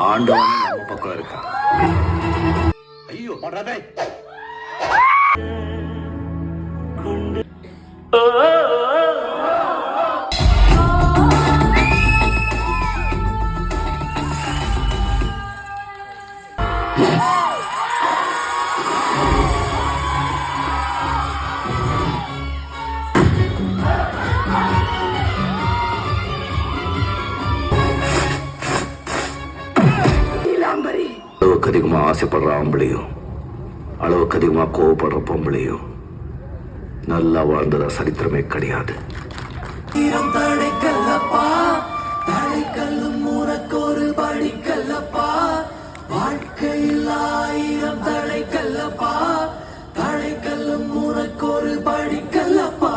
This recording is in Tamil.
ஆண்டவனே நம்ம பக்கம் இருக்கா. ஐயோ பண்றாதே. அளவுக்கு அதிகமா ஆசைப்படுற ஆம்பளையும் அளவுக்கு அதிகமா கோவப்படுற பொம்பளையும் நல்லா வாழ்ந்ததா சரித்திரமே கிடையாது. வாழ்க்கையில் 1000 தடைக்கல்லப்பா, தடைக்கல்லும் உனக்கொரு படிக்கல்லப்பா.